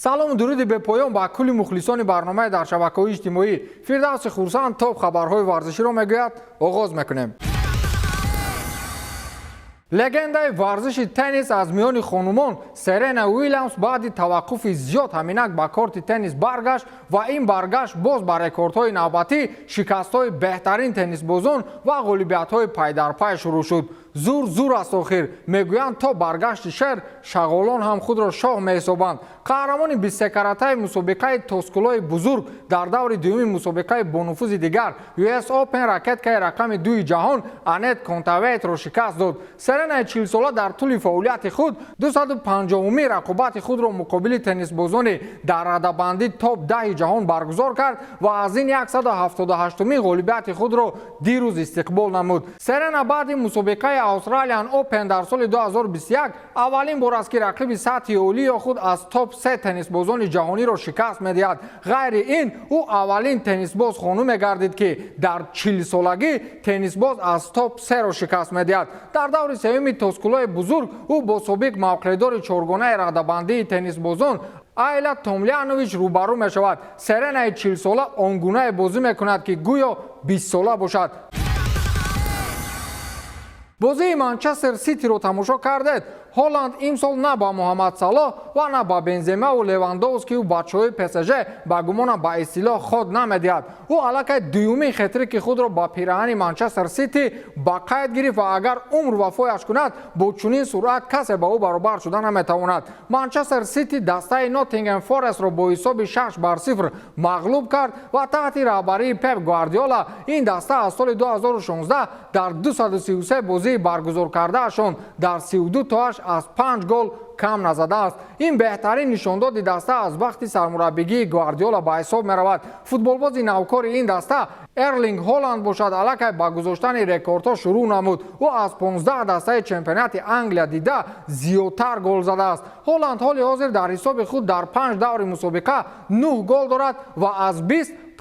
салому дуруди бепоён ба кулли мухлисони барномаи дар шабакаҳои иҷтимоӣ. Фирдавси Хурсанд топ хабарҳои варзиширо мегӯяд. оғоз мекунем. легендаи варзиши теннис аз миёни хонумон Серена Уильямс баъди таваққуфи зиёд ҳаминак ба корти теннис баргашт ва ин баргашт боз ба рекордҳои навбатӣ, шикастҳои беҳтарин теннисбозон ва ғолибиятҳои пайдарпай шурӯъ шуд. зур аст охир. мегӯянд то баргашти шер шағолон ҳам худро шоҳ меҳисобанд. қаҳрамони 23-каратаи мусобиқаи тоскулои бузург дар даври дуюми мусобиқаи бонуфузи дигар US Open ракеткаи рақами 2 ҷаҳон Анет Контавейтро шикаст дод. Серенаи 40 сола дар тӯли фаъолияти худ 250-умин рақобати худро муқобили теннисбозони дар радабандӣ топ 10 ҷаҳон баргузор кард ва аз ин 178-умин ғолибияти худро дирӯз истиқбол намуд. Серена баъди мусобиқаи Australian Open дар соли 2021 аввалин бор аст ки рақиби сатҳи олии худ аз топ 3 теннисбозони ҷаҳониро шикаст медиҳад. ғайри ин ӯ аввалин теннисбоз хонум мегардид ки дар 40 солагӣ теннисбоз аз топ 3ро шикаст медиҳад. дар даври сеюми тоскулои бузург ӯ бо собиқ мавқеъдори чоргонаи радабандии теннисбозон Айла Томлянович рӯбарӯ мешавад. Серенаи 40 сола он гуна бозӣ мекунад ки гӯё 20 сола бошад. бозии Манчестер Ситиро тамошо кардед? Ҳолланд имсол на ба Муҳаммад Салоҳ ва на ба Бенземаву Левандовскию бачаҳои ПСЖ ба гумонам ба истилоҳ ход намедиҳад. ӯ аллакай дуюмин хетрики худро ба пираҳани Манчестер Сити ба қайд гирифт ва агар умр вафояш кунад, бо чунин суръат касе ба ӯ баробар шуда наметавонад. Манчестер Сити дастаи Ноттингем Форестро бо ҳисоби 6-0 мағлуб кард ва таҳти раҳбарии Пеп Гвардиола ин даста аз соли 2016 дар 233 бозии баргузор кардаашон дар 32 тоаш аз 5 гол кам назадааст. ин беҳтарин нишондоди даста аз вақти сармураббигии Гвардиола ба ҳисоб меравад. футболбози навкори ин даста Эрлинг Ҳоланд бошад, аллакай ба гузоштани рекордҳо шурӯъ намуд. ӯ аз 15 дастаи чемпионати Англия дида зиёдтар гол задааст. Ҳоланд ҳоли ҳозир дар ҳисоби худ дар 5 даври мусобиқа 9 гол дорад ва аз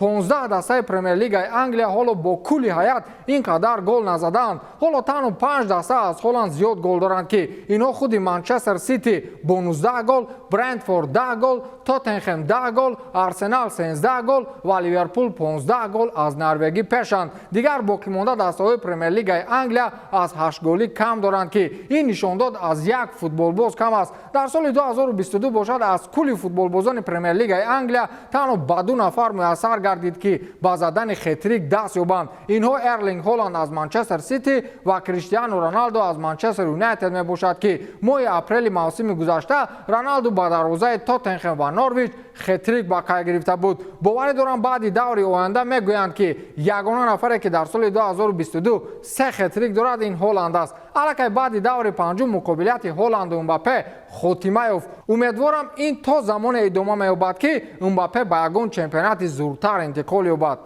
15 дастаи Премер-лигаи Англия ҳоло бо кулли ҳайат ин қадар гол назадаанд. ҳоло танҳо 5 даста аз Ҳоланд зиёд гол доранд ки инҳо худи Манчестер Сити бо 19 гол, Брентфорд 10 гол, Тоттенхем 10 гол, Арсенал 13 гол ва Ливерпул 15 гол аз норвегӣ пешанд. дигар боқимонда дастаҳои Премер-лигаи Англия аз 8 голӣ кам доранд ки ин нишондод аз як футболбоз кам аст. дар соли 2022 бошад аз кулли футболбозони Премер-лигаи Англия танҳо ба 2 нафар муяссар гардид ки ба задани хетрик даст ёбанд. инҳо Эрлинг Ҳоланд аз Манчестер Сити ва Криштиану Роналдо аз Манчестер Юнайтед мебошад ки моҳи апрели мавсими гузашта Роналдо ба дарвозаи Тоттенхем ва Норвич хетрик ба қайд гирифта буд. боварӣ дорам баъди даври оянда мегӯянд ки ягона нафаре ки дар соли 2022 3 хетрик дорад ин Ҳоланд аст. аллакай баъди даври панҷум муқобилияти Ҳоланду Мбаппе хотима ёфт. умедворам ин то замоне идома меёбад ки Мбаппе ба ягон чемпионати зуртар интиқол ёбад.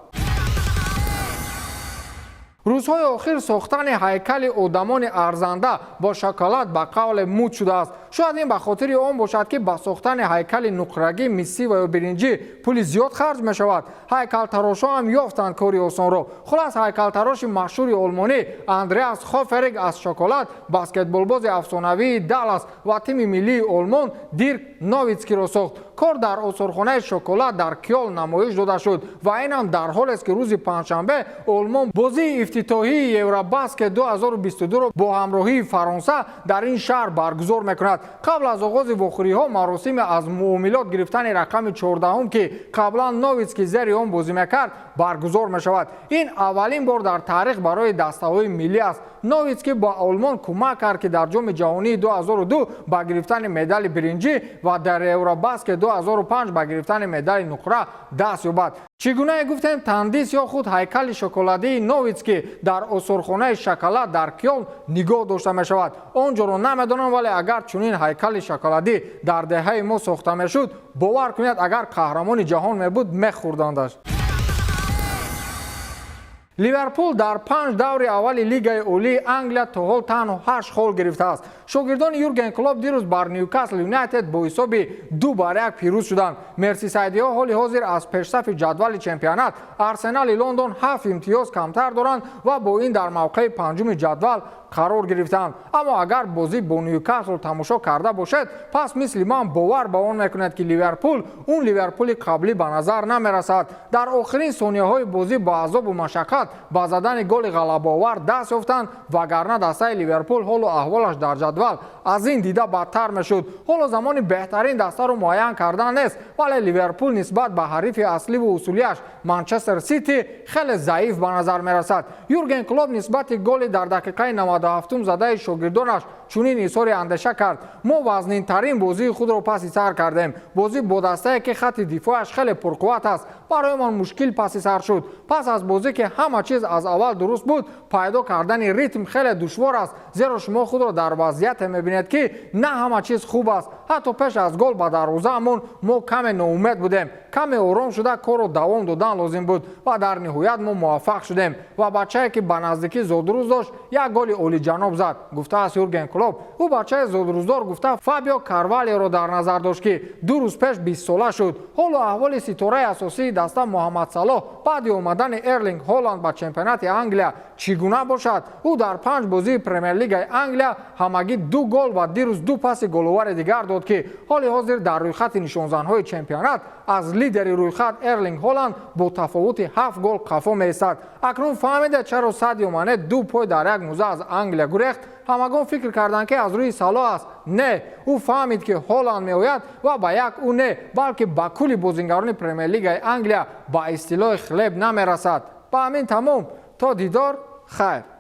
рӯзҳои охир сохтани ҳайкали одамони арзанда бо шоколад ба қавле муд шудааст. шояд ин ба хотири он бошад ки ба сохтани ҳайкали нуқрагӣ, мисӣ ва ё биринҷӣ пули зиёд харҷ мешавад. ҳайкалтарошҳо ҳам ёфтанд кори осонро. хулас ҳайкалтароши маъшҳури олмонӣ Андреас Хофериг аз шоколад баскетболбози афсонавии Даллас ва тими миллии Олмон Дирк Новитскиро сохт. кор дар осорхонаи шоколад дар Кёлн намоиш дода шуд ва инам дар ҳолест ки рӯзи панҷшанбе Олмон бозии ифтитоҳии Евробаскет 2022ро бо ҳамроҳии Фаронса дар ин шаҳр баргузор мекунад. қабл аз оғози вохӯриҳо маросими аз муомилот гирифтани рақами 14 ки қаблан Новитский зери он бозӣ мекард баргузор мешавад. ин аввалин бор дар таърих барои дастаҳои миллӣ аст. Новитский ба Олмон кӯмак кард ки дар ҷоми ҷаҳонии 2002 ба гирифтани медали биринҷӣ ва дар Евробаскет 2005 ба гирифтани медали нуқра даст ёбад. чӣ гуна гуфтем тандис ё худ ҳайкали шоколадии Новитский дар осорхонаи шоколад дар Кёлн нигоҳ дошта мешавад. он ҷоро намедонам, вале агар чунин ҳайкали шоколадӣ дар деҳаи мо сохта мешуд, бовар кунед агар қаҳрамони ҷаҳон мебуд мехӯрдандаш. لیورپول در 5 دور اول لیگ اولی انگلیا تا حال تنها 8 گل گرفته است. شاگردان یورگن کلوپ دیروز بر نیوکاسل یونایتد با حساب 2-1 پیروز شدند. مرسیسایدی‌ها حال حاضر از پیشصف جدول چمپیونات آرسنال لندن 7 امتیاز کمتر دارند و با این در موقع پنجم جدول قرار گرفتند. اما اگر بازی با نیوکاسل تماشا کرده باشد، پس مثل من باور به آن میکند که لیورپول اون لیورپول قبلی به نظر نمیرسد. در آخرین ثانیه‌های بازی با عذاب و مشقت با زدن گل غلبه آور دست یافتند، وگرنه دسته لیورپول حال و احوالش در جدول از این دیده بدتر میشد. حالا زمان بهترین دسته رو معین کردن نیست، ولی لیورپول نسبت به حریف اصلی و اصولیش منچستر سیتی خیلی ضعیف به نظر میرسد. یورگن کلوپ نسبت گل در دقیقه 97 زده شاگردانش چنین اظهار اندیشه کرد: ما وزنین ترین بازی خود را پس سر کردیم. بازی با دسته که خط دفاعش خیلی پرقوت است برایمان مشکل پس سر شد. پس از بازی که همه چیز از اول درست بود، پیدا کردن ریتم خیلی دشوار است، زیرا شما خود را در وضعیت میبینید که نه همه چیز خوب است. حتی پیش از گل به دروازه‌مون ما کمی ناامید بودیم، کمی آرام شده کار را دوام دادن لازم بود و در نهایت ما موفق شدیم و بچه‌ای که به نزدیکی زودروز داشت یک گل عالی جناب زد. گفته است یورگن کلوپ. او بچه زودروزدار گفته فابیو کاروالی را در نظر داشت که 2 روز پیش 20 ساله شد. حالا احوال ستاره اساسی دسته محمد صلاح بعد آمدن ارلینگ هالند به چمپیونات انگلیا چگونه باشد؟ او در 5 بازی پرمیر لیگ انگلیا همگی 2 گل و دیروز 2 پاس گل‌آور دیگر داد که حال حاضر در رویخط نشانزن‌های چمپیونات از لیدر رویخط ارلینگ هالند با تفاوت 7 گل قفا می‌ایستد. اکنون فهمیده چرا سادیو مانه 2 پای در یک موزه از انگلیا گریخت؟ همگان فکر کردند که از روی صلاح است. نه، او فهمید که هالند میآید و با یک او نه بلکه با کلی بازیگران پرمیر لیگ انگلیا با اصطلاح خلیب نمیرسد. با همین تمام، تا دیدار، خیر.